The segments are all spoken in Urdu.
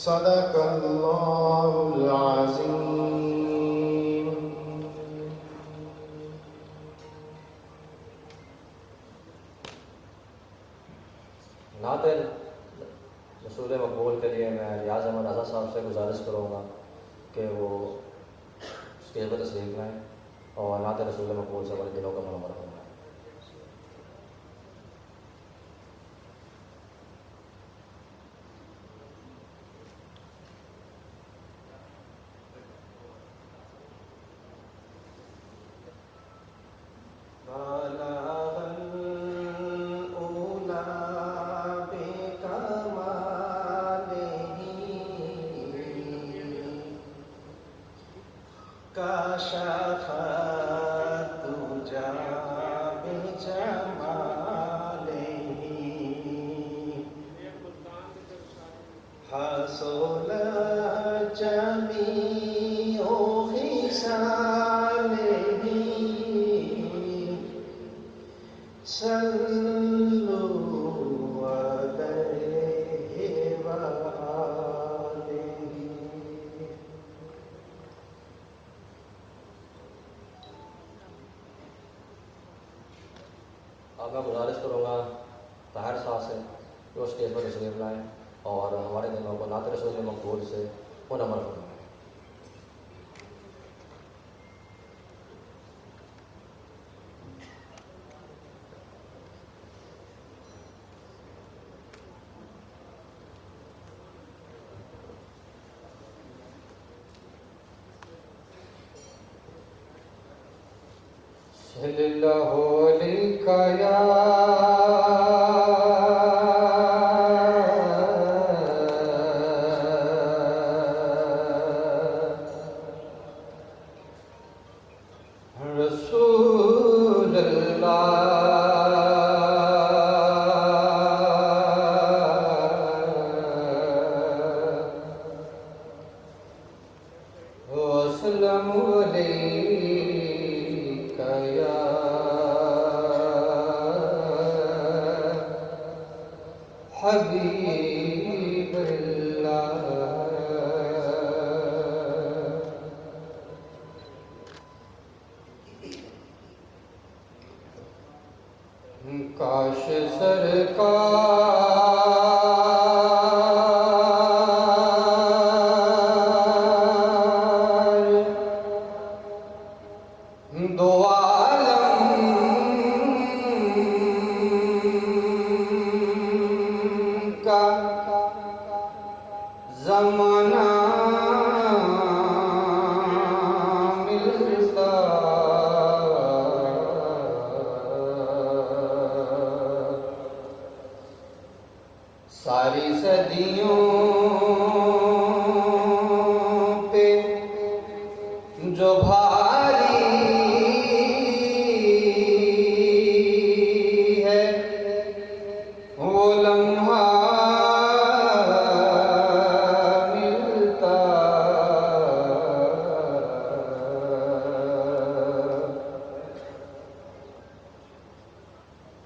صدق اللہ العظیم. نعت رسول مقبول کے لیے میں ریاض احمد رضا صاحب سے گزارش کروں گا کہ وہ اسٹیج پر تشریف لائیں اور نعت رسول مقبول سے بڑے دلوں کا منور ہونا ہے. اب میں گزارش کروں گا طاہر صاحب سے کہ وہ اسٹیج پر تشریف لائیں اور ہمارے دلوں کو نعت رسول مقبول سے منور فرمائیں. صلی اللہ علیہ یا رسول اللہ وسلم علیک یا حبیب اللہ. کاش سرکار دو عالم کا زمانہ ملتا ساری صدیوں پہ جو بھاری ہے وہ لمحہ ملتا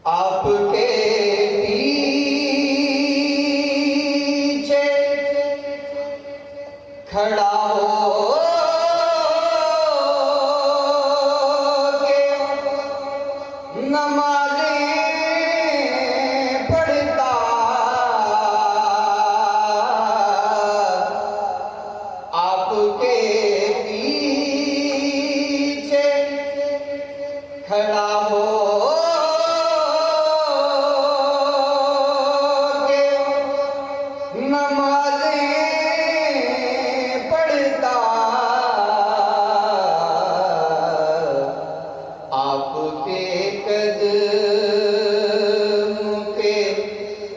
آپ کے کھڑا ہو کے نمازیں پڑھتا آپ کے پیچھے کھڑا ہو کے نمازیں پڑھتا آپ کے قدم کے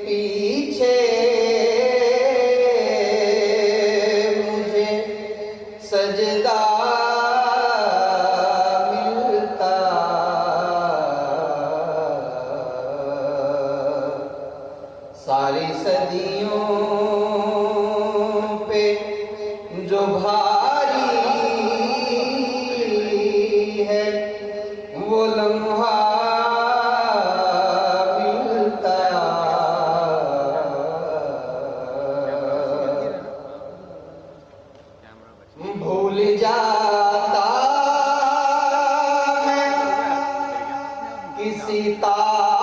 پیچھے مجھے سجدہ ملتا ساری صدیوں پہ جو بھاری ہے وہ لمحہ ملتا بھول جاتا میں کسی طاق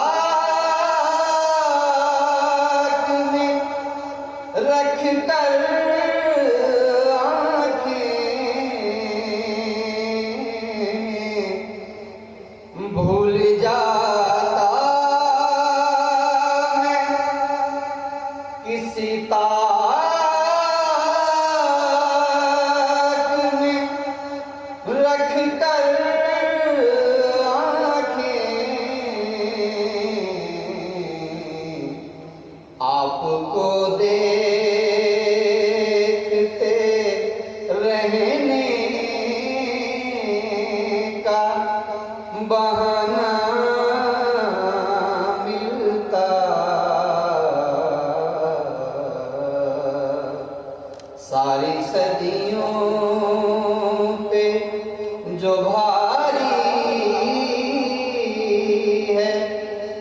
میں رکھ کر آنکھیں بھول جاتا میں کسی طاق میں رکھ کر آنکھیں آپ کو دیکھتے رہنے کا بہانہ ملتا ساری صدیوں پہ جو بھاری ہے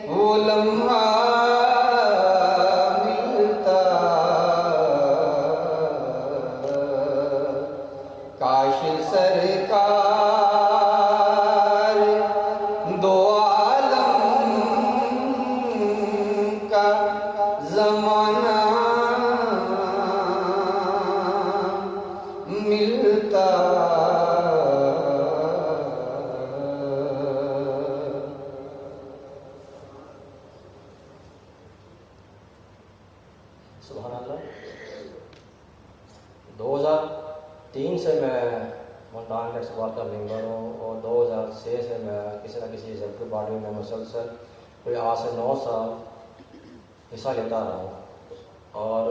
وہ لمحہ ملتا کاش سرکار دو عالم کا زمانہ ملتا سبحان اللہ. 2003 سے میں ملتان کا سوال کا ممبر ہوں اور 2006 سے میں کسی نہ کسی ایگزیکٹو باڈی میں مسلسل کوئی 8 سے 9 سال حصہ لیتا رہا ہوں اور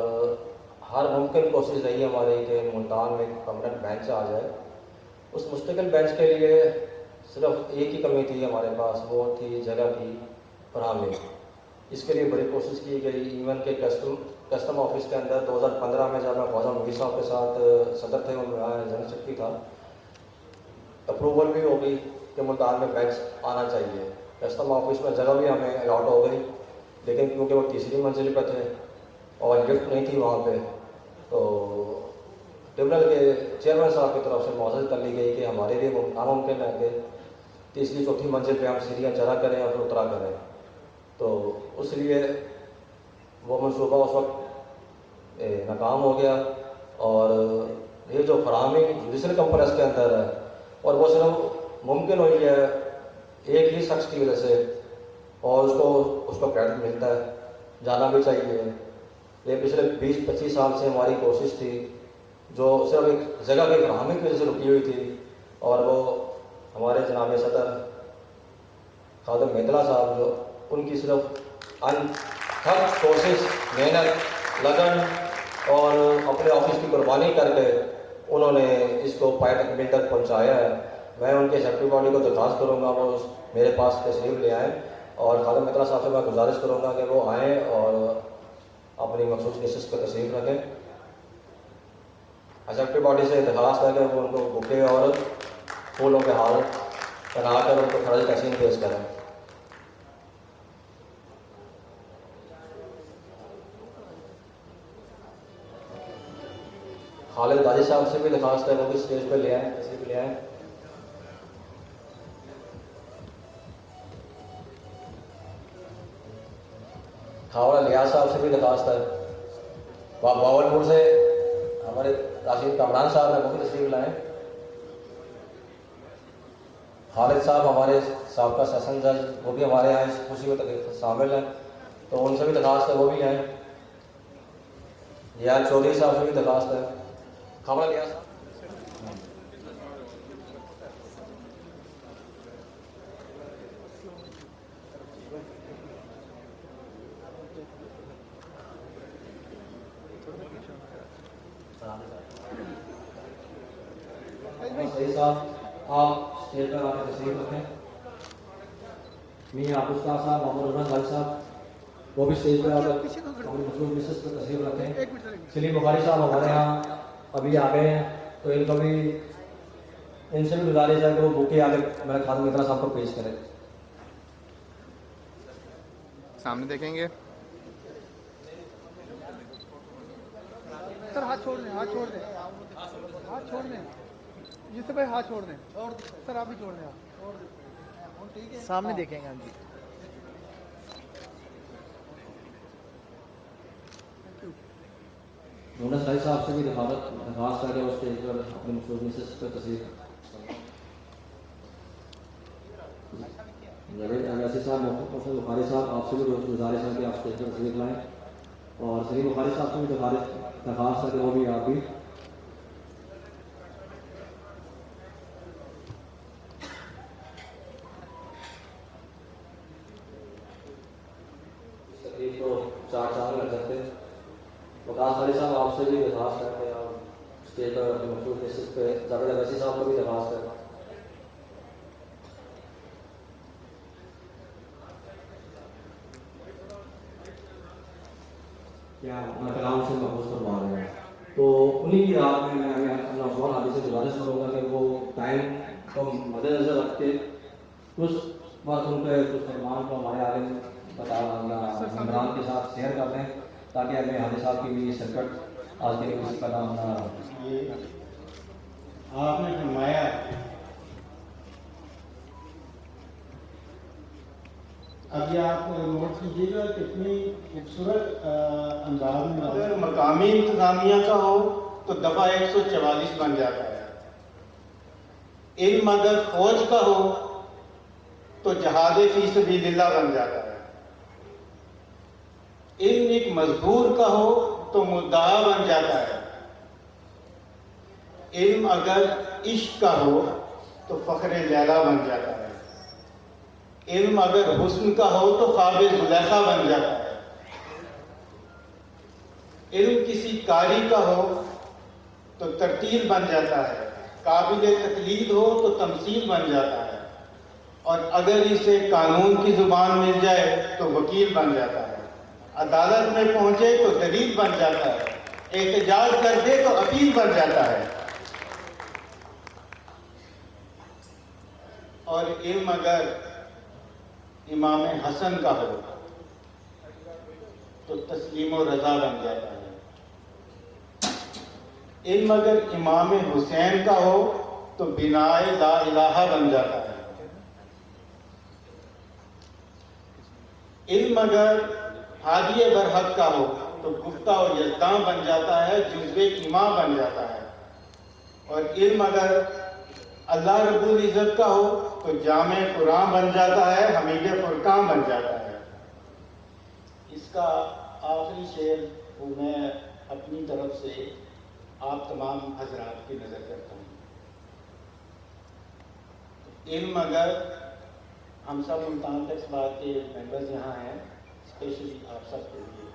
ہر ممکن کوشش رہی ہے ہماری کہ ملتان میں ایک پرماننٹ بینچ آ جائے. اس مستقل بینچ کے لیے صرف ایک ہی کمی تھی ہمارے پاس، وہ تھی جگہ کی فراہمی. اس کے لیے بڑی کوشش کی گئی. ایون کہ کسٹم آفس کے اندر 2015 میں جب میں خواجہ مغیر صاحب کے ساتھ صدر تھے، جنرل سیکرٹری تھا، اپروول بھی ہو گئی کہ ملتان میں بینچ آنا چاہیے. کسٹم آفس میں جگہ بھی ہمیں الاٹ ہو گئی، لیکن کیونکہ وہ تیسری منزل پہ تھے اور لفٹ نہیں تھی وہاں پہ، تو ٹربونل کے چیئرمین صاحب کی طرف سے معزز کر لی گئی کہ ہمارے لیے ناممکن ہے کہ تیسری چوتھی منزل پہ ہم سیڑھیاں چڑھا کریں اور پھر اترا کریں. تو اس لیے وہ منصوبہ اس وقت ناکام ہو گیا. اور یہ جو فراہمی جوڈیشل کمپلیکس کے اندر ہے، اور وہ صرف ممکن ہوئی ہے ایک ہی شخص کی وجہ سے، اور اس کو کریڈٹ ملتا ہے، جانا بھی چاہیے. یہ پچھلے 20-25 سال سے ہماری کوشش تھی جو صرف ایک جگہ کی فراہمی کی وجہ سے رکی ہوئی تھی، اور وہ ہمارے جناب صدر خادم میتلا صاحب جو ان کی صرف انتھک کوشش، محنت، لگن اور اپنے آفس کی قربانی کر کے انہوں نے اس کو پائے تکمیل تک پہنچایا ہے. میں ان کے سیکرٹری باڈی کو درخواست کروں گا وہ میرے پاس تشریف لے آئیں، اور خادم میتلا صاحب سے میں گزارش کروں گا کہ وہ آئیں اور اپنی مخصوص نشست پر تشریف رکھیں. ایگزیکٹو باڈی سے درخواست ہے کہ وہ ان کو بکے اور پھولوں کے ہار پہنا کر ان کو خراج تحسین پیش کریں. خالد غازی صاحب سے بھی درخواست ہے وہ بھی اسٹیج پہ لے آئیں، تشریف لے آئیں. خاورہ لیاز صاحب سے بھی درخواست ہے. باولپور سے ہمارے راشد کامران صاحب ہیں، وہ بھی تشریف لائیں. خالد صاحب ہمارے سابقہ سیشن جج وہ بھی ہمارے یہاں اس خوشی میں شامل ہیں، تو ان سے بھی درخواست ہے وہ بھی ہیں. یا چودھری صاحب سے بھی درخواست ہے. خبر لیا صاحب صحیح صاحب آپ اسٹیج پر آ کے تشریف رکھیں. میاں عبد الصلاح صاحب، محمد رحمان بھائی صاحب وہ بھی اسٹیج پر آ کر اپنی مصروف مسز پر تشریف رکھیں. سلیم بخاری صاحب ہمارے یہاں ابھی آ گئے ہیں، تو ان کو بھی ان سے بھی گزارش ہے کہ وہ بوکے آگے میرے خادم مترا صاحب کو پیش کریں. سامنے دیکھیں گے. سر ہاتھ چھوڑ دیں، ہاتھ چھوڑ دیں، ہاتھ چھوڑ دیں. جس سے بھائی ہاتھ چھوڑ دیں. سر آپ بھی چھوڑ دیں. آپ سامنے دیکھیں گے. ہاں جی. یونس بھائی صاحب سے بھی درخواست ہے کہ وہ اسٹیج پر اپنی مصروف مسز پر تشریف ویسی صاحب، محمد بخاری صاحب آپ سے بھی گزارش ہے کہ آپ اسٹیج پر تشریف لائیں. اور سلیم بخاری صاحب سے بھی درخواست ہے کہ وہ بھی آپ بھی تقریب کو چار میں رکھ سکتے ہیں. وقاص علی صاحب آپ سے بھی درخواست ہے کہ آپ اسٹیج پر اپنی مخصوص نشست پہ جاوید اویسی صاحب کو بھی درخواست ہے. کیا اپنا کلام سے محفوظ کروا رہے ہیں، تو انہیں کی رات میں میں اپنا عثمان حادی سے گزارش کروں گا کہ وہ ٹائم کو مد نظر رکھ کے کچھ بات ان پہ کچھ فرمان کو ہمارے آگے ممبران کے ساتھ شیئر کر دیں، تاکہ اپنے حادی صاحب کی بھی شرکت آج کے کسی کا نام نہ رہا. یہ آپ نے فرمایا اب یہ آپ نوٹ کیجیے گا کتنی خوبصورت انداز میں اگر مقامی انتظامیہ کا ہو تو دفعہ 144 بن جاتا ہے. علم اگر فوج کا ہو تو جہاد فی سبیل اللہ بن جاتا ہے. علم ایک مزدور کا ہو تو مدعا بن جاتا ہے. علم اگر عشق کا ہو تو فخر لیلا بن جاتا ہے. علم اگر حسن کا ہو تو خواب زلیخا بن جاتا ہے. علم کسی قاری کا ہو تو ترتیل بن جاتا ہے. قابل تقلید ہو تو تمثیل بن جاتا ہے. اور اگر اسے قانون کی زبان مل جائے تو وکیل بن جاتا ہے. عدالت میں پہنچے تو دلیل بن جاتا ہے. احتجاج کر دے تو اپیل بن جاتا ہے. اور علم اگر امام حسن کا ہو تو تسلیم و رضا بن جاتا ہے. علم اگر امام حسین کا ہو تو بنائے لا الہ بن جاتا ہے. علم اگر ہادی برحق کا ہو تو گفتہ و یزداں بن جاتا ہے، جزو ایماں بن جاتا ہے. اور علم اگر اللہ رب العزت کا ہو تو جامع قرآن بن جاتا ہے، حمید فرقان بن جاتا ہے. اس کا آخری شعر وہ میں اپنی طرف سے آپ تمام حضرات کی نظر کرتا ہوں. علم اگر ہم سب ملتان ٹیکس بار کے ممبرز یہاں ہیں، اسپیشلی آپ سب کے لیے،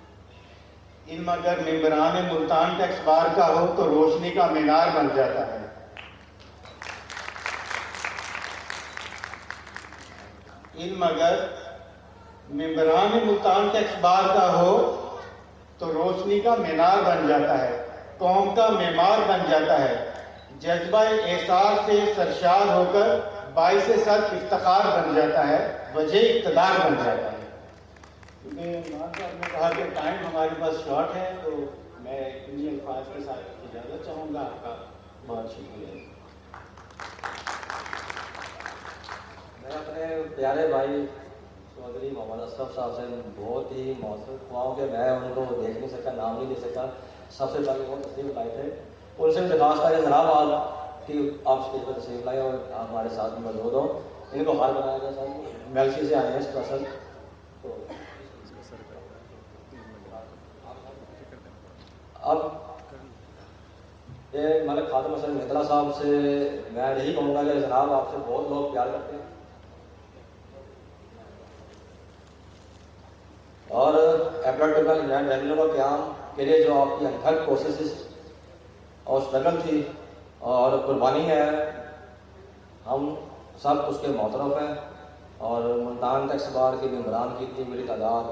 علم اگر ممبران ملتان ٹیکس بار کا ہو تو روشنی کا مینار بن جاتا ہے. علم اگر ممبران ملتان ٹیکس بار کا ہو تو روشنی کا مینار بن جاتا ہے، قوم کا معمار بن جاتا ہے. جذبہ احساس سے سرشار ہو کر باعث صد افتخار بن جاتا ہے، وجہ اقتدار بن جاتا ہے. کیونکہ مان صاحب نے کہا کہ ٹائم ہمارے پاس شارٹ ہے، تو میں انہی الفاظ کے ساتھ اجازت چاہوں گا. آپ کا بہت شکریہ. میں اپنے پیارے بھائی چودھری محمد اشرف صاحب سے بہت ہی مؤثر ہوا ہوں کہ میں ان کو دیکھ نہیں سکا، نام نہیں لے سکا. سب سے پہلے وہ تشریف لائے تھے، ان سے درخواست ہے کہ جناب آپ کی آپ اسٹیج پر تشریف لائیں اور آپ ہمارے ساتھ موجود ہو. ان کو ہار بنایا گیا صاحب، میلسی سے آئے ہیں اسپیشل. تو اب یہ ملک خادم حسن مہترا صاحب سے میں یہی کہوں گا کہ جناب آپ سے بہت لوگ پیار کرتے ہیں، اور اپیرٹ ٹربیونل انگلینڈ ریونیو کا قیام کے لیے جو آپ کی انتھک کوششز اور اسٹرگل تھی اور قربانی ہے، ہم سب اس کے معترف ہیں. اور ملتان ٹیکس بار کے ممبران کی اتنی بڑی تعداد،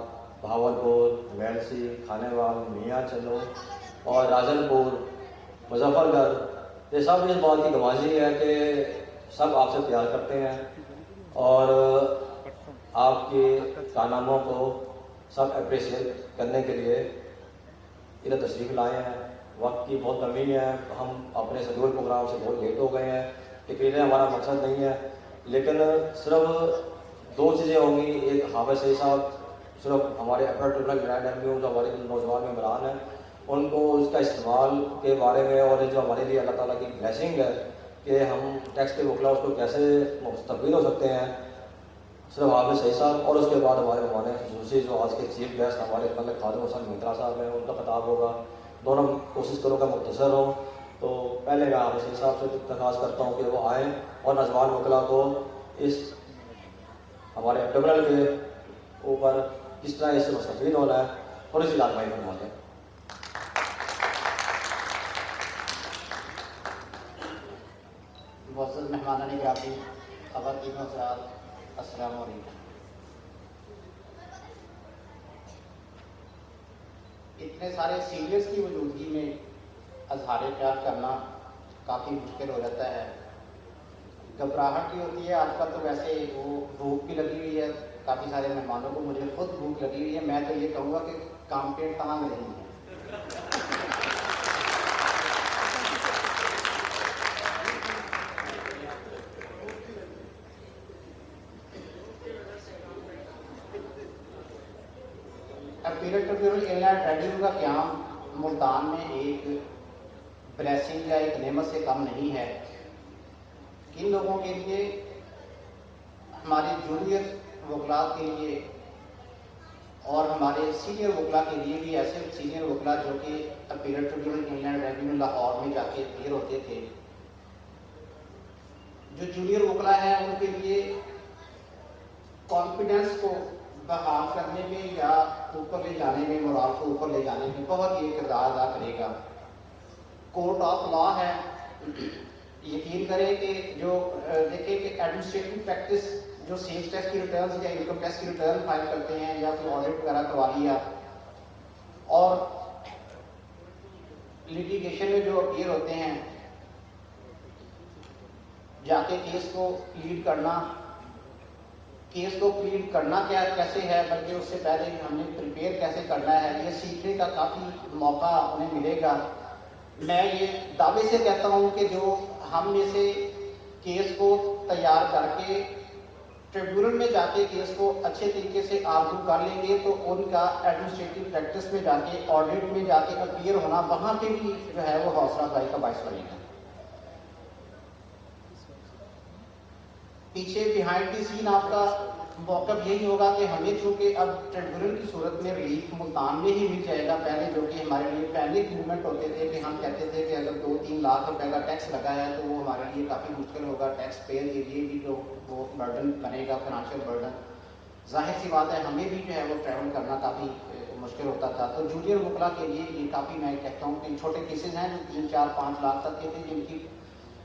بہاولپور، ویلسی، کھانے وال، میاں چلو اور راجن پور، مظفر گڑھ، یہ سب اس بات کی گواہی ہے کہ سب آپ سے پیار کرتے ہیں اور آپ کے کارناموں کو سب اپریشیٹ کرنے کے لیے ادھر تشریف لائے ہیں. وقت کی بہت کمی ہے، ہم اپنے شیڈول پروگرام سے بہت لیٹ ہو گئے ہیں. یقیناً ہمارا مقصد نہیں ہے، لیکن صرف 2 چیزیں ہوں گی. ایک حافظ سعید صاحب صرف ہمارے اپیرٹ ٹربیونل گرینڈ ایمبیو جو ہمارے نوجوان ممبران ہیں ان کو اس کا استعمال کے بارے میں، اور جو ہمارے لیے اللہ تعالیٰ کی بلیسنگ ہے کہ ہم ٹیکس کے وکلا اس کو کیسے مستفید ہو سکتے ہیں، صرف حافظ سعید صاحب اور اس کے بعد ہمارے مہمان خصوصی جو آج کے چیف گیسٹ ہمارے ملک خادم حسن مہترا صاحب ہیں ان کا خطاب ہوگا. دونوں کوشش کروں گا مختصر ہوں. تو پہلے میں حافظ سعید صاحب سے درخواست کرتا ہوں کہ وہ آئیں اور نوجوان وکلا کو اس ہمارے ٹربیونل کے اوپر کس طرح اس سے مستفید ہونا ہے اور اسی لازمائی فرماتے ہیں. معزز مہمانان گرامی، خواتین و حضرات، السلام علیکم. اتنے سارے سینئرس کی موجودگی میں اظہار پیار کرنا کافی مشکل ہو جاتا ہے. گھبراہٹ بھی ہوتی ہے. آج کل تو ویسے وہ بھوک بھی لگی ہوئی ہے کافی سارے مہمانوں کو، مجھے خود بھوک لگی ہوئی ہے. میں تو یہ کہوں گا کہ کام پیٹ تانگ رہی ہے. اپیرٹ ٹربیونل انگلینڈ ریونیو کا قیام ملتان میں ایک بلیسنگ یا ایک نعمت سے کم نہیں ہے. کن لوگوں کے لیے؟ ہمارے جونیئر وکلاء کے لیے اور ہمارے سینئر وکلاء کے لیے بھی. ایسے سینئر وکلاء جو کہ اپیرٹ ٹربیونل انگلینڈ ریونیو لاہور میں جا کے اپیئر ہوتے تھے. جو جونیئر وکلاء ہیں ان کے لیے کانفیڈنس کو بحال کرنے میں یا اوپر لے جانے میں، مورال کو اوپر لے جانے میں بہت یہ کردار ادا کرے گا. کورٹ آف لا ہے. یقین کریں کہ جو دیکھیں کہ ایڈمنسٹریٹو پریکٹس جو سیلز ٹیکس کی ریٹرنز یا انکم ٹیکس کی ریٹرن فائل کرتے ہیں یا کوئی آڈٹ وغیرہ کروا لیا اور لیٹیگیشن میں جو اپیئر ہوتے ہیں، جا کے کیس کو پلیڈ کرنا. کیس کو پلیڈ کرنا کیا کیسے ہے، بلکہ اس سے پہلے ہم نے پریپیئر کیسے کرنا ہے، یہ سیکھنے کا کافی موقع انہیں ملے گا. میں یہ دعوے سے کہتا ہوں کہ جو ہم میں سے کیس کو تیار کر کے ٹریبیونل میں جا کے کیس کو اچھے طریقے سے آرگو کر لیں گے تو ان کا ایڈمنسٹریٹو پریکٹس میں جا کے، آڈٹ میں جا کے اپیئر ہونا وہاں پہ بھی جو ہے وہ حوصلہ افزائی کا باعث بنے گا. پیچھے بیہائنڈ دی سین آپ کا موقف یہی ہوگا کہ ہمیں چونکہ اب ٹریبیونل کی صورت میں ریلیف ملتان میں ہی مل جائے گا. پہلے جو کہ ہمارے لیے پینک موومنٹ ہوتے تھے کہ ہم کہتے تھے کہ اگر 2-3 لاکھ روپے کا ٹیکس لگا ہے تو وہ ہمارے لیے کافی مشکل ہوگا. ٹیکس پیئر کے لیے بھی جو وہ برڈن بنے گا، فائنانشیل برڈن. ظاہر سی بات ہے ہمیں بھی جو ہے وہ ٹریول کرنا کافی مشکل ہوتا تھا. تو جونیئر وکلاء کے لیے یہ کافی، میں کہتا ہوں کہ چھوٹے کیسز ہیں جو 3-4-5 لاکھ تک کے تھے جن کی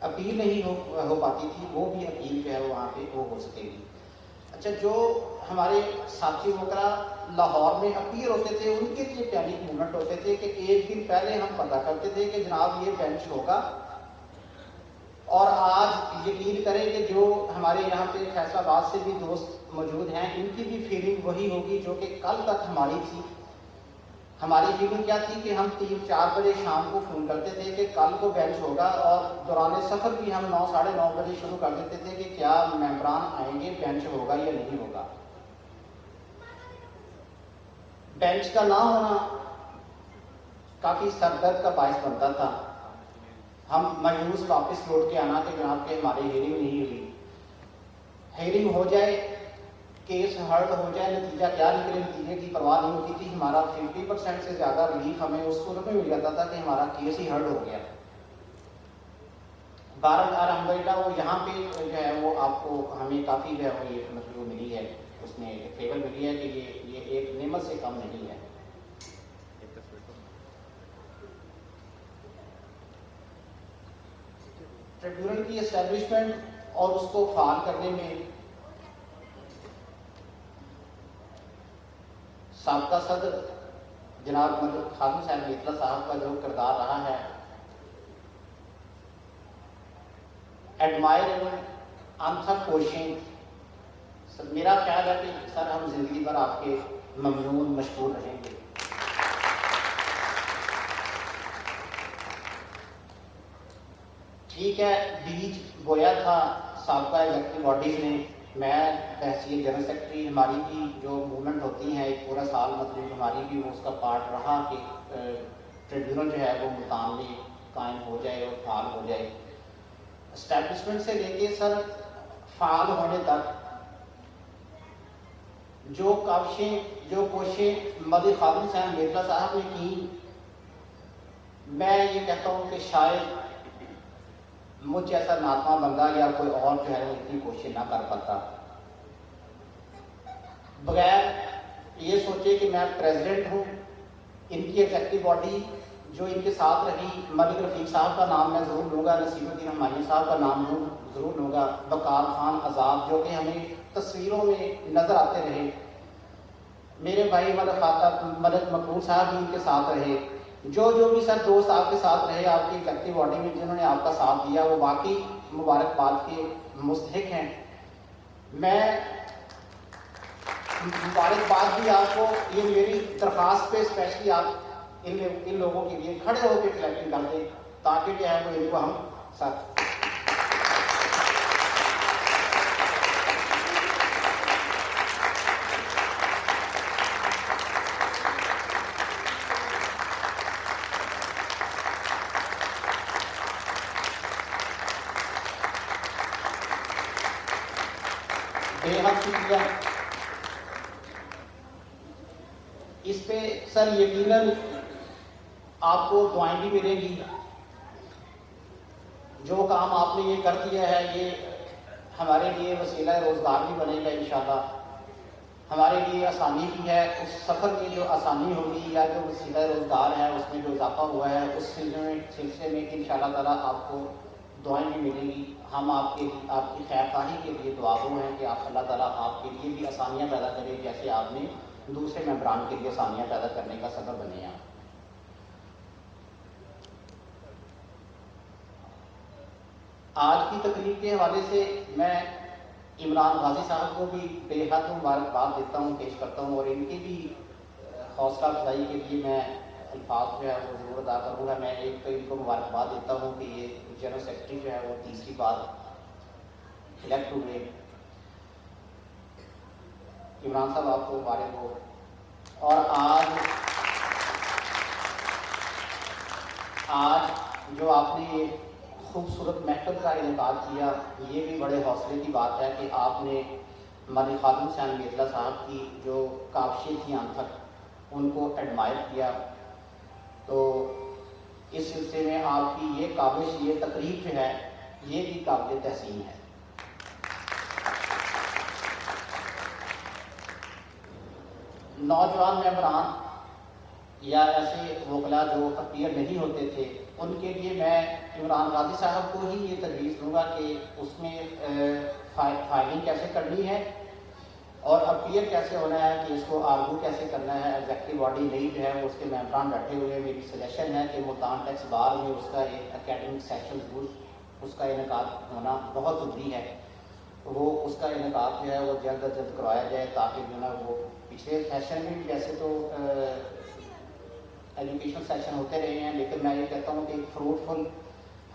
اپیل نہیں ہو پاتی تھی، وہ بھی اپیل جو ہے وہاں پہ وہ ہو سکے گی. اچھا، جو ہمارے ساتھی وکلاء لاہور میں اپیئر ہوتے تھے ان کے لیے پینک موومنٹ ہوتے تھے کہ ایک دن پہلے ہم پتہ کرتے تھے کہ جناب یہ بینچ ہوگا. اور آج یقین کریں کہ جو ہمارے یہاں پہ فیصل آباد سے بھی دوست موجود ہیں ان کی بھی فیلنگ وہی ہوگی جو کہ کل تک ہماری تھی. ہماری فیلنگ کیا تھی کہ ہم 3-4 بجے شام کو فون کرتے تھے کہ کل کو بینچ ہوگا، اور دوران سفر بھی ہم 9-9:30 بجے شروع کر دیتے تھے کہ کیا ممبران آئیں گے، بینچ ہوگا یا نہیں ہوگا. بینچ کا نہ ہونا کافی سر درد کا باعث بنتا تھا. ہم مایوس واپس لوٹ کے آنا کہ جناب کہ ہماری ہیئرنگ نہیں ہوئی. ہیئرنگ ہو جائے، کیس ہرڈ ہو جائے، نتیجہ کیا نکلے نتیجے کی پرواہ نہیں ہوتی تھی. ہمارا 50% سے زیادہ ریلیف ہمیں اس صورت میں مل جاتا تھا کہ ہمارا کیس ہی ہرڈ ہو گیا. بہرحال الحمدللہ وہ یہاں پہ جو ہے وہ آپ کو ہمیں کافی جو ہے وہ یہ مطلب ملی ہے، اس میں فیور ملی ہے کہ یہ ایک نعمت سے کم نہیں ہے. ٹریبیونل کی اسٹیبلشمنٹ اور اس کو فعال کرنے میں سابقہ صدر جناب خادم صاحب میتلا صاحب کا جو کردار رہا ہے، ایڈمائر انتھک کوششیں، میرا خیال ہے کہ سر ہم زندگی بھر آپ کے ممنون مشکور رہیں گے. ٹھیک ہے، بیج بویا تھا سابقہ الیکٹو باڈیز نے. میں بحیثیت جنرل سیکرٹری، ہماری بھی جو موومنٹ ہوتی ہیں ایک پورا سال مطلب ہماری بھی وہ اس کا پارٹ رہا کہ ٹریبیونل جو ہے وہ ملتان میں قائم ہو جائے اور فعال ہو جائے. اسٹیبلشمنٹ سے لے کے سر فعال ہونے تک جو کاوشیں جو کوششیں مدی خادم صاحب میتلا صاحب نے کی، میں یہ کہتا ہوں کہ شاید مجھ جیسا ناتواں بندہ یا کوئی اور جو ہے وہ اتنی کوشش نہ کر پاتا. بغیر یہ سوچے کہ میں پریزیڈنٹ ہوں، ان کی ایگزیکٹو باڈی جو ان کے ساتھ رہی، ملک رفیق صاحب کا نام میں ضرور لوں گا، نصیر الدین ہمایوں صاحب کا نام ضرور لوں گا، بکال خان آزاد جو کہ ہمیں تصویروں میں نظر آتے رہے، میرے بھائی ملک مقبول صاحب بھی ان کے ساتھ رہے، جو بھی سر دوست آپ کے ساتھ رہے آپ کی ایگزیکٹو باڈی میں جنہوں نے آپ کا ساتھ دیا، وہ واقعی مبارکباد کے مستحق ہیں. میں مبارکباد بھی آپ کو، یہ میری درخواست پہ اسپیشلی آپ ان لوگوں کے لیے کھڑے ہو کے کلیکٹنگ کر دیں تاکہ جو ہے وہ ان کو ہم ساتھ بے حد شکریہ. اس پہ سر یقیناً آپ کو دعائیں بھی ملیں گی. جو کام آپ نے یہ کر دیا ہے یہ ہمارے لیے وسیلہ روزگار بھی بنے گا انشاءاللہ، ہمارے لیے آسانی بھی ہے. اس سفر میں جو آسانی ہوگی یا جو وسیلہ روزگار ہے اس میں جو اضافہ ہوا ہے اس سلسلے میں انشاءاللہ تعالیٰ آپ کو دعائیں بھی ملیں گی. ہم آپ کی خیر خواہی کے لیے دعاگو ہیں کہ آپ اللہ تعالیٰ آپ کے لیے بھی آسانیاں پیدا کرے جیسے آپ نے دوسرے ممبران کے لیے آسانیاں پیدا کرنے کا سبب بنے ہیں. آج کی تقریب کے حوالے سے میں عمران غازی صاحب کو بھی بے حد مبارکباد دیتا ہوں، پیش کرتا ہوں، اور ان کی بھی حوصلہ افزائی کے لیے میں الفاظ جو ہے وہ ضرور ادا کروں گا. میں ایک تو ان کو مبارکباد دیتا ہوں کہ یہ جنرل سیکرٹری جو ہے وہ تیسری بار الیکٹ ہوئے. عمران صاحب آپ کو مبارک ہو. اور آج جو آپ نے یہ خوبصورت محفل کا انعقاد کیا، یہ بھی بڑے حوصلے کی بات ہے کہ آپ نے ملک خادم صاحب میتلا صاحب کی جو کاوشیں تھیں اب تک ان کو ایڈمائر کیا. تو اس سلسلے میں آپ کی یہ کاوش، یہ تقریب جو ہے یہ بھی قابل تحسین ہے. نوجوان ممبران یا ایسے وکلا جو اپیئر نہیں ہوتے تھے ان کے لیے میں عمران غازی صاحب کو ہی یہ تجویز دوں گا کہ اس میں فائلنگ کیسے کرنی ہے اور اپیئر کیسے ہونا ہے، کہ اس کو آرگو کیسے کرنا ہے. ایگزیکٹو باڈی نہیں جو ہے وہ اس کے ممبران بیٹھے ہوئے. میری سجیشن ہے کہ ملتان ٹیکس بار میں اس کا ایک اکیڈمک سیشن ضرور اس کا انعقاد ہونا بہت ضروری ہے. وہ اس کا انعقاد جو ہے وہ جلد از جلد کروایا جائے تاکہ جو ہے وہ پچھلے سیشن میں بھی ویسے تو ایجوکیشن سیشن ہوتے رہے ہیں، لیکن میں یہ کہتا ہوں کہ فروٹفل،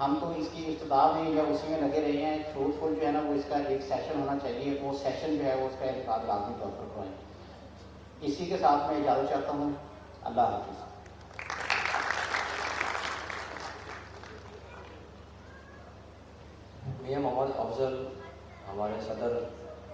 ہم تو اس کی ابتدا میں یا اسی میں لگے رہے ہیں، فروٹفل جو ہے نا وہ اس کا ایک سیشن ہونا چاہیے. وہ سیشن جو ہے وہ اس کا انعقاد لازمی طور پر کروائیں. اسی کے ساتھ میں اجازت چاہتا ہوں. اللہ حافظ. میاں محمد افضل ہمارے صدر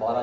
12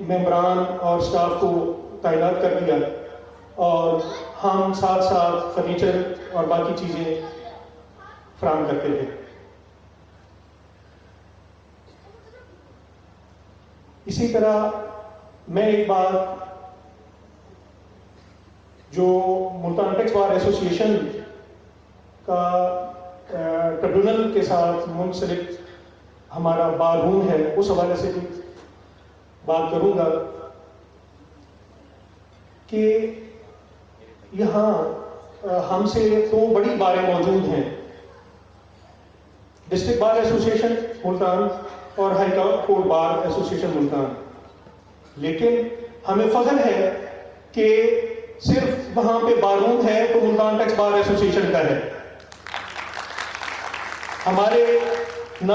ممبران اور سٹاف کو تعینات کر دیا اور ہم ساتھ ساتھ فرنیچر اور باقی چیزیں فراہم کرتے رہے. اسی طرح میں ایک بات جو ملتان ٹیکس بار ایسوسی ایشن کا ٹریبیونل کے ساتھ منسلک ہمارا بار روم ہے اس حوالے سے بھی بات کروں گا کہ یہاں ہم سے 2 بڑی باریں موجود ہیں، ڈسٹرکٹ بار ایسوسی ایشن ملتان اور ہائی کورٹ بار ایسوسی ایشن ملتان. لیکن ہمیں فخر ہے کہ صرف وہاں پہ بار روم ہے تو ملتان ٹیکس بار ایسوسی ایشن کا ہے. ہمارے نہ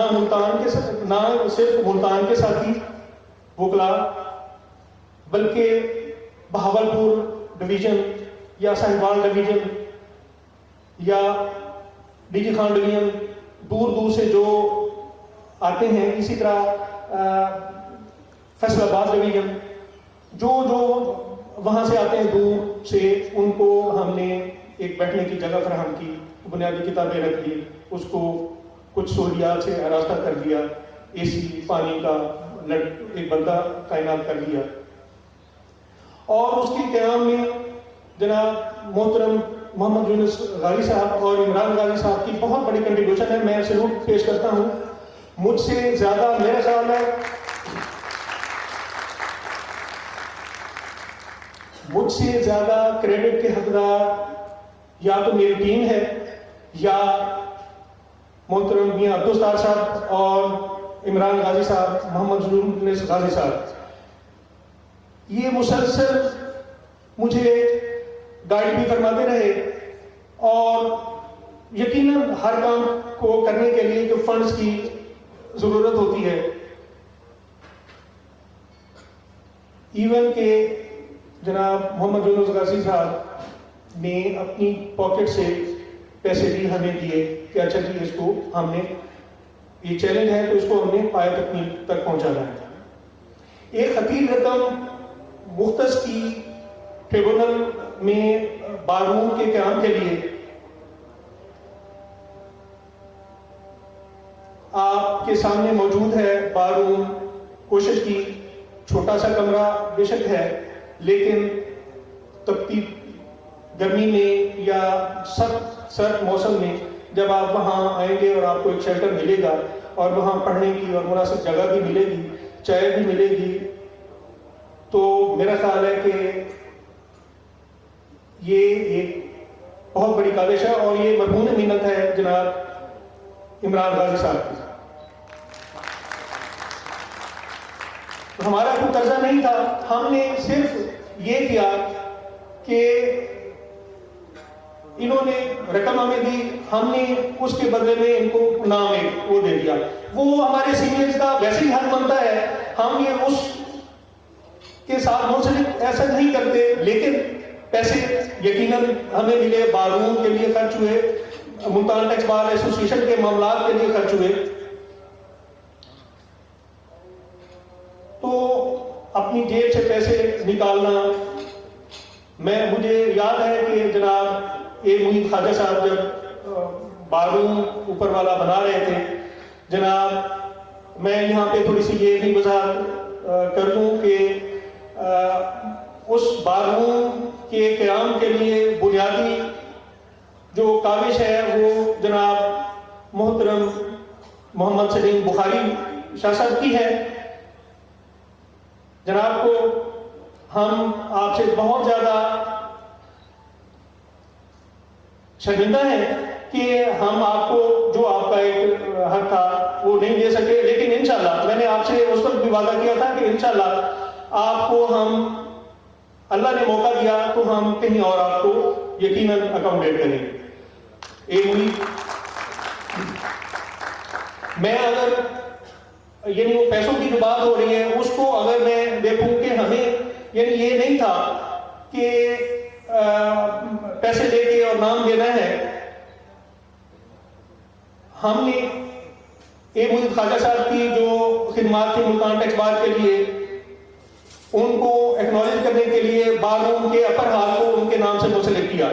صرف ملتان کے ساتھی وکلا بلکہ بہاولپور ڈویژن یا ساہیوال ڈویژن یا ڈی جی خان ڈویژن دور دور سے جو آتے ہیں، اسی طرح فیصل آباد ڈویژن جو وہاں سے آتے ہیں دور سے، ان کو ہم نے ایک بیٹھنے کی جگہ فراہم کی، بنیادی کتابیں رکھ دی، اس کو کچھ سہولیات سے آراستہ کر دیا، اے سی، پانی کا ایک بندہ تعینات کر دیا. اور اس کے قیام میں جناب محترم محمد یونس غازی صاحب اور عمران غازی صاحب کی بہت بڑی کنٹریبیوشن ہے. میں سلوٹ پیش کرتا ہوں. مجھ سے زیادہ میرا خیال ہے مجھ سے زیادہ کریڈٹ کے حقدار یا تو میری ٹیم ہے یا محترم میاں عبدالستار صاحب اور عمران غازی صاحب، محمد یونس غازی صاحب. یہ مسلسل مجھے گائیڈ بھی فرماتے رہے اور یقیناً ہر کام کو کرنے کے لیے جو فنڈز کی ضرورت ہوتی ہے، ایون کہ جناب محمد یونس غازی صاحب نے اپنی پاکٹ سے پیسے بھی ہمیں دیے کہ اچھا جی اس کو ہم نے یہ چیلنج ہے تو اس کو ہم نے پائے تک پہنچانا ہے. ایک خطیر رقم مختص کی ٹریبونل میں بار روم کے قیام کے لیے آپ کے سامنے موجود ہے. بار روم کوشش کی، چھوٹا سا کمرہ بے شک ہے، لیکن تپتی گرمی میں یا سرد موسم میں جب آپ وہاں آئیں گے اور آپ کو ایک شیلٹر ملے گا اور وہاں پڑھنے کی اور مناسب جگہ بھی ملے گی، چائے بھی ملے گی، تو میرا خیال ہے کہ یہ ایک بہت بڑی کاوش ہے اور یہ مرہون محنت ہے جناب عمران غازی صاحب کی. ہمارا کوئی قرضہ نہیں تھا، ہم نے صرف یہ کیا کہ انہوں نے رقم ہمیں دی، ہم نے اس کے بدلے میں ان کو نام وہ دے دیا. وہ ہمارے سینئرز کا ویسے ہی حق بنتا ہے، ہم یہ اس کے ساتھ منسلک ایسا نہیں کرتے، لیکن پیسے یقیناً ہمیں ملے، بار روم کے لیے خرچ ہوئے، ملتان ٹیکس بار ایسوسی ایشن کے معاملات کے لیے خرچ ہوئے. تو اپنی جیب سے پیسے نکالنا، مجھے یاد ہے کہ جناب محیط خواجہ صاحب جب بار روم اوپر والا بنا رہے تھے، جناب میں یہاں پہ تھوڑی سی یہ بھی وضاحت کر دوں کہ اس بار روم کے قیام کے لیے بنیادی جو کاوش ہے وہ جناب محترم محمد سلیم بخاری شاہ صاحب کی ہے. جناب کو ہم آپ سے بہت زیادہ شرمندہ ہیں کہ ہم آپ کو جو آپ کا ایک حق تھا وہ نہیں دے سکے، لیکن انشاءاللہ میں نے آپ سے اس وقت بھی وعدہ کیا تھا کہ انشاءاللہ آپ کو ہم، اللہ نے موقع دیا تو ہم کہیں اور آپ کو یقیناً اکاموڈیٹ کریں گے. میں اگر یعنی وہ پیسوں کی جو بات ہو رہی ہے اس کو اگر میں دیکھوں کہ ہمیں یعنی یہ نہیں تھا کہ پیسے لے کے اور نام دینا ہے، ہم نے محیط خواجہ صاحب کی جو خدمات تھی ملتان ٹیکس بار کے لیے، ان کو ایکنالج کرنے کے لیے بارون کے اپر ہال کو ان کے نام سے منسلک کیا.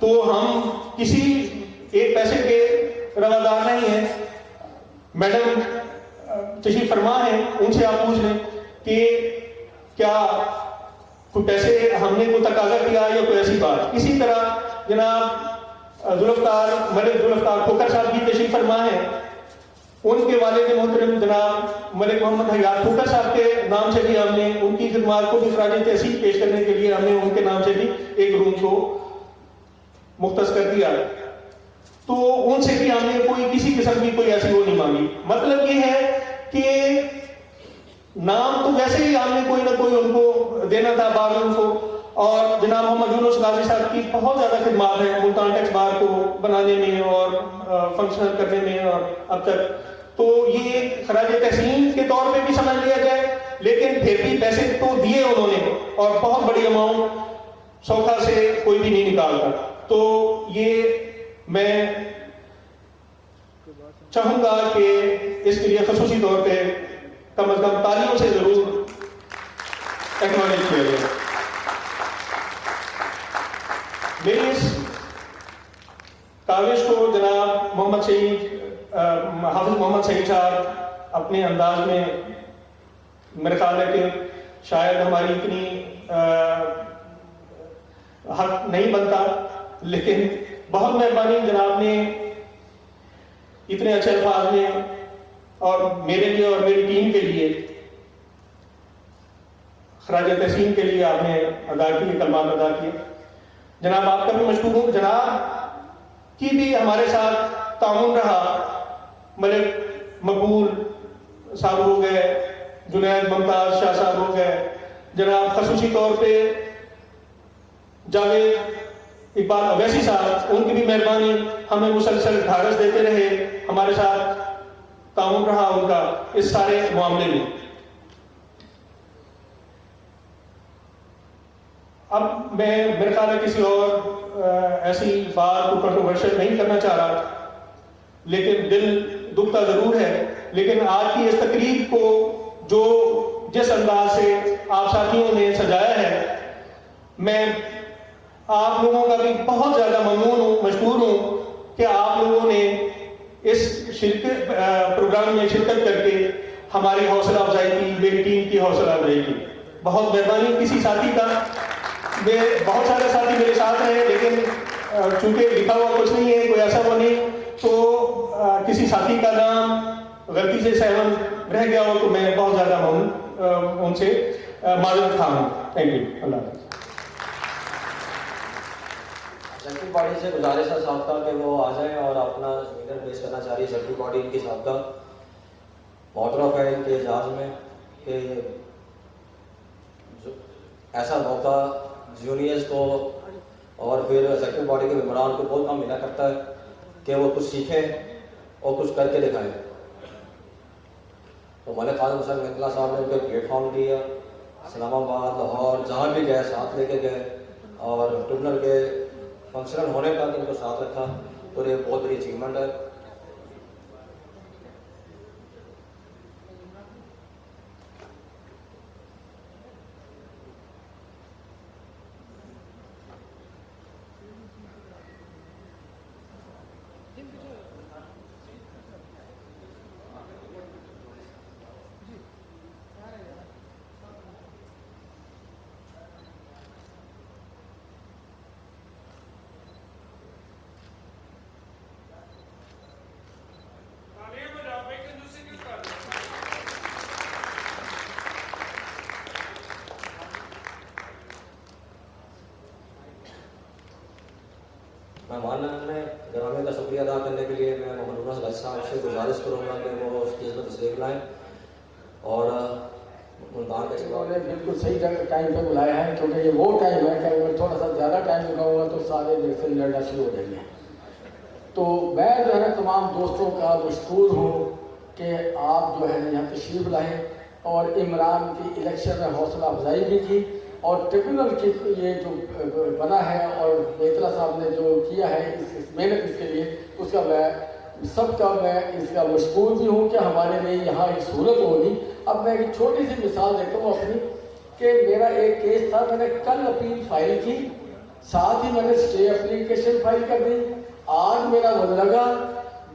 تو ہم کسی ایک پیسے کے روادار نہیں ہیں. میڈم تشریف فرما ہے, ان سے آپ پوچھ لیں کہ کیا کوئی پیسے ہم نے کوئی تقاضا کیا یا کوئی ایسی بات. اسی طرح جناب ذوالفقار ملک ذوالفقار کھوکھر صاحب بھی تشریف فرما ہے. ان کے والد محترم جناب ملک محمد حیات کھوکھر صاحب کے نام سے بھی ہم نے ان کی خدمات کو بھی خراج تحسین پیش کرنے کے لیے ہم نے ان کے نام سے بھی ایک روم کو مختص کر دیا. تو ان سے بھی ہم نے کوئی کسی قسم کی کوئی ایسی وہ نہیں مانگی. مطلب یہ ہے کہ نام تو ویسے ہی ہم نے کوئی نہ کوئی ان کو دینا تھا بارون کو. اور جناب محمد یونس غازی صاحب کی بہت زیادہ خدمات ہیں ملتان ٹیکس بار کو بنانے میں اور فنکشنل کرنے میں اور اب تک. تو یہ خراج تحسین کے طور پہ بھی سمجھ لیا جائے, لیکن پھر بھی پیسے تو دیے انہوں نے, اور بہت بڑی اماؤنٹ سوکھا سے کوئی بھی نہیں نکالتا. تو یہ میں چاہوں گا کہ اس کے لیے خصوصی طور پہ کم از کم تالیوں سے ضرور ایکنالج کیا جائے. میری اس کاوش کو جناب محمد سعید حافظ محمد سعید صاحب اپنے انداز میں میرے خیال ہے کہ شاید ہماری اتنی حق نہیں بنتا, لیکن بہت مہربانی جناب نے اتنے اچھے الفاظ میں اور میرے لیے اور میری ٹیم کے لیے خراج تحسین کے لیے آپ نے ادا کیے, کلمات ادا کیے. جناب آپ کا بھی مشکور ہوں. جناب کی بھی ہمارے ساتھ تعاون رہا. ملک مقبول صاحب ہو گئے, جنید ممتاز شاہ صاحب ہو گئے, جناب خصوصی طور پہ جاوید اقبال اویسی صاحب, ان کی بھی مہربانی, ہمیں مسلسل ڈھارس دیتے رہے, ہمارے ساتھ تعاون رہا ان کا اس سارے معاملے میں. اب میں میرے خیال ہے کسی اور ایسی بات کو کنٹروورشل نہیں کرنا چاہ رہا, لیکن دل دکھتا ضرور ہے. لیکن آج کی اس تقریب کو جو جس انداز سے آپ ساتھیوں نے سجایا ہے, میں آپ لوگوں کا بھی بہت زیادہ ممنون ہوں, مشکور ہوں کہ آپ لوگوں نے اس پروگرام میں شرکت کر کے ہماری حوصلہ افزائی کی, میری ٹیم کی حوصلہ افزائی کی. بہت مہربانی. کسی ساتھی کا, بہت سارے ساتھی میرے ساتھ ہیں, لیکن چونکہ لکھا ہوا کچھ نہیں ہے, کوئی ایسا وہ نہیں, تو کسی ساتھی کا نام غلطی سے سیون رہ گیا ہو تو میں بہت زیادہ ان سے معذرت خواہ ہوں. Thank you. اللہ حافظ. ایگزیکٹو باڈی سے گزارش ہے صاحب کا کہ وہ آ جائیں اور اپنا سپیکر پیش کرنا چاہ رہی ہے. ایگزیکٹو باڈی ان کی صاحب کا معترف ہے ان کے اعزاز میں کہ ایسا موقع جونیئرز کو اور پھر ایگزیکٹو باڈی کے ممبران کو بہت کم ملا کرتا ہے کہ وہ کچھ سیکھیں اور کچھ کر کے دکھائیں. تو ملک خادم حسین مہتلا صاحب نے ان کو پلیٹ فارم دیا, اسلام آباد لاہور جہاں بھی گئے ساتھ لے کے گئے, اور ٹربونل کے فنکشنل ہونے تک ان کو ساتھ رکھا. تو یہ بہت بڑی اچیومنٹ ہے. مہمان نے گرامی کا شکریہ ادا کرنے کے لیے میں محمد یونس غازی صاحب سے گزارش کروں گا کہ وہ اسٹیج پر تشریف لائیں اور ملتان کے انہوں نے بالکل صحیح جگہ ٹائم پہ بلایا ہے, کیونکہ یہ وہ ٹائم ہے کہ اگر تھوڑا سا زیادہ ٹائم لگاؤں گا تو سارے جیسے لڑنا شروع ہو جائیں گے. تو میں جو ہے نا تمام دوستوں کا مشکور ہوں کہ آپ جو ہے نا یہاں تشریف لائیں اور عمران کی الیکشن میں حوصلہ افزائی بھی کی, اور ٹریبیونل کی یہ جو بنا ہے اور مہتلا صاحب نے جو کیا ہے اس محنت اس کے لیے, اس کا میں سب کا میں اس کا مشکور بھی ہوں کہ ہمارے لیے یہاں ایک صورت ہوگی. اب میں ایک چھوٹی سی مثال دیتا ہوں اپنی. کہ میرا ایک کیس تھا, میں نے کل اپیل فائل کی, ساتھ ہی میں نے اسٹے اپلیکیشن فائل کر دی. آج میرا وہ لگا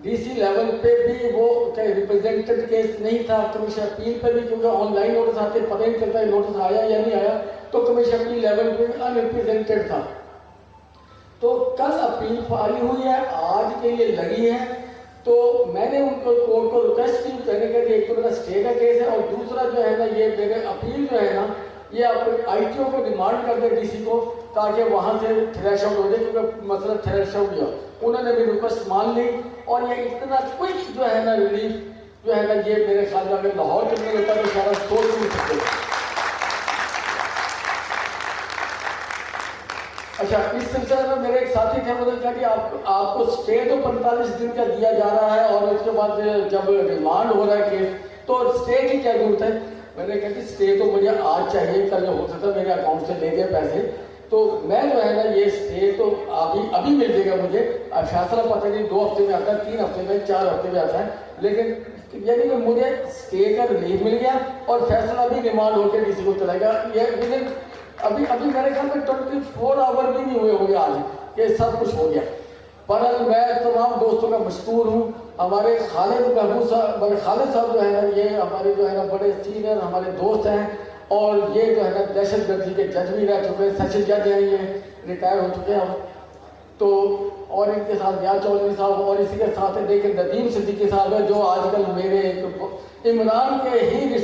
ڈی سی لیول پہ بھی وہ ریپرزینٹڈ کیس نہیں تھا, کمیشن اپیل پہ بھی, کیونکہ آن لائن نوٹس آتے پتہ نہیں چلتا ہے نوٹس آیا یا نہیں آیا, تو کمیشن اپیل لیول پہ ان ریپرزینٹڈ تھا. تو کل اپیل فائل ہوئی ہے, آج کے لیے لگی ہے. تو میں نے ان کو کورٹ کو ریکویسٹ کی, کہنے کہ ایک تو میرا اسٹے کا کیس ہے, اور دوسرا جو ہے نا یہ میرے اپیل جو ہے نا یہ آپ آئی ٹی او کو ڈیمانڈ کر دیں ڈی سی کو, تاکہ وہاں سے تھریش آؤٹ ہو جائے, کیونکہ مسئلہ تھریش آؤٹ ہوا. انہوں نے بھی ریکویسٹ مان لی, اور یہ اتنا کوئک جو ہے نا ریلیف جو ہے نا یہ میرے خیال میں اگر لاہور کے اندر ہوتا تو شاید سوچ نہیں سکتے. اچھا, اس سلسلے میں میرے ایک ساتھی تھے, انہوں نے کہا کہ آپ کو اسٹے تو 45 دن کا دیا جا رہا ہے, اور اس کے بعد جب ریمانڈ ہو رہا ہے کیس تو اسٹے کی کیا ضرورت ہے. میں نے کہا کہ اسٹے تو مجھے آج چاہیے, کل ہو سکتا ہے میرے اکاؤنٹ سے لے دیں پیسے, تو میں جو ہے نا یہ اسٹے تو ابھی مل جائے گا مجھے. فیصلہ پتہ نہیں 2 ہفتے میں آتا ہے, 3 ہفتے میں, 4 ہفتے میں آتا ہے, لیکن یعنی کہ مجھے اسٹے کا ریلیف مل گیا, اور فیصلہ بھی ریمانڈ ہو کے ڈی سی کو چلے گا. یہ ابھی میرے خیال میں 24 آور بھی نہیں ہوئے ہوں گے آج کہ سب کچھ ہو گیا. پر میں تمام دوستوں کا مشکور ہوں. ہمارے خالد محبوب صاحب, خالد صاحب جو ہے نا یہ ہمارے جو ہے نا بڑے سینئر ہمارے دوست ہیں, اور یہ جو ہے نا دہشت گردی کے جج بھی رہ چکے ہیں, سیشن جج ہیں, یہ ریٹائر ہو چکے ہیں. تو اور ان کے ساتھ ریاض چودھری صاحب, اور اسی کے ساتھ دیکھیں ندیم صدیقی صاحب ہے, جو آج کل میرے ایک عمران کے ہی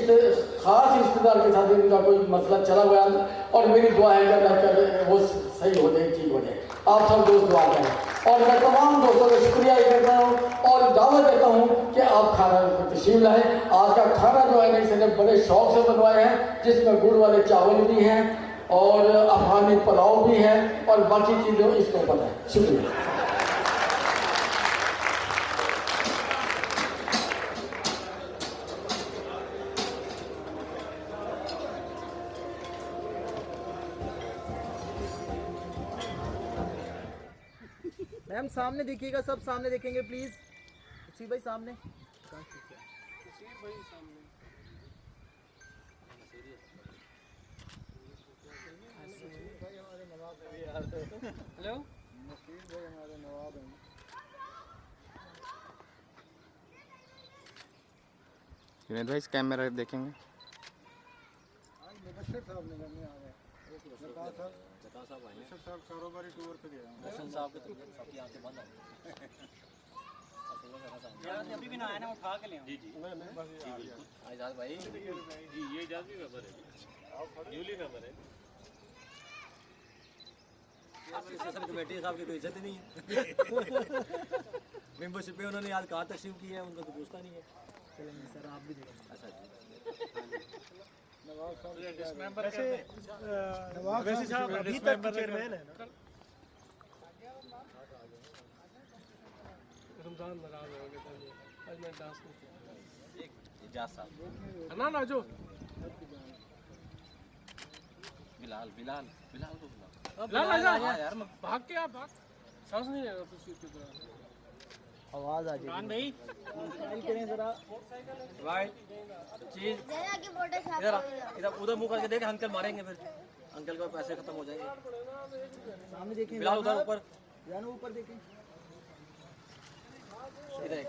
خاص رشتے دار کے ساتھ ان کا کوئی مسئلہ چلا ہوا ہے, اور میری دعا ہے کہ اللہ کرے وہ صحیح ہو جائے, ٹھیک ہو جائے. آپ سب دوست دعا کریں, اور میں تمام دوستوں کا شکریہ کرتا ہوں, اور دعوت دیتا ہوں کہ آپ کھانا تشریف لائیں. آج کا کھانا جو ہے نا اس نے بڑے شوق سے بنوایا ہے, جس میں گڑ والے چاول بھی ہیں, اور افغانی پلاؤ بھی ہے, اور باقی چیزیں اس کو پتہ ہے. شکریہ. میم سامنے دیکھیے گا, سب سامنے دیکھیں گے پلیز. اسی بھائی سامنے. ہیلو, نصیر بھائی ہمارے نواب ہیں. جنید بھائی اس کیمرہ دیکھیں گے. مبشر صاحب نے کرنے آ گئے. جتا صاحب کاروباری ٹور پہ گئے ہیں. حسن صاحب کے سب کی آنکھیں بند ہیں. ابھی بھی نہ آیا نا, اٹھا کے لے. جی اعجاز بھائی, جی یہ اعجاز بھی ممبر ہے, نیولی ممبر ہے. کمیٹی صاحب کی کوئی عزت نہیں ہے. ممبرشپ پہ انہوں نے آج کہاں تقسیم کی ہے, ان کو تو پوچھتا نہیں ہے. سر آپ بھی دیکھیں. اچھا نواب صاحب ابھی تک چیئرمین ہے نا. رمضان ناراض ہو گئے آج میں ڈانس نہیں کیا. اجاز صاحب نا جو بلال کو بلاؤ یار, بھاگ کے آپ بھاگ, سانس نہیں لے گا. آواز آ جائے. عمران بھائی کریں ذرا رائٹ چیز ادھر ادھر منہ کر کے دیکھیں, انکل ماریں گے, پھر انکل کے پیسے ختم ہو جائیں گے. سامنے دیکھیں, بلال ادھر اوپر, اوپر دیکھیں. ادھر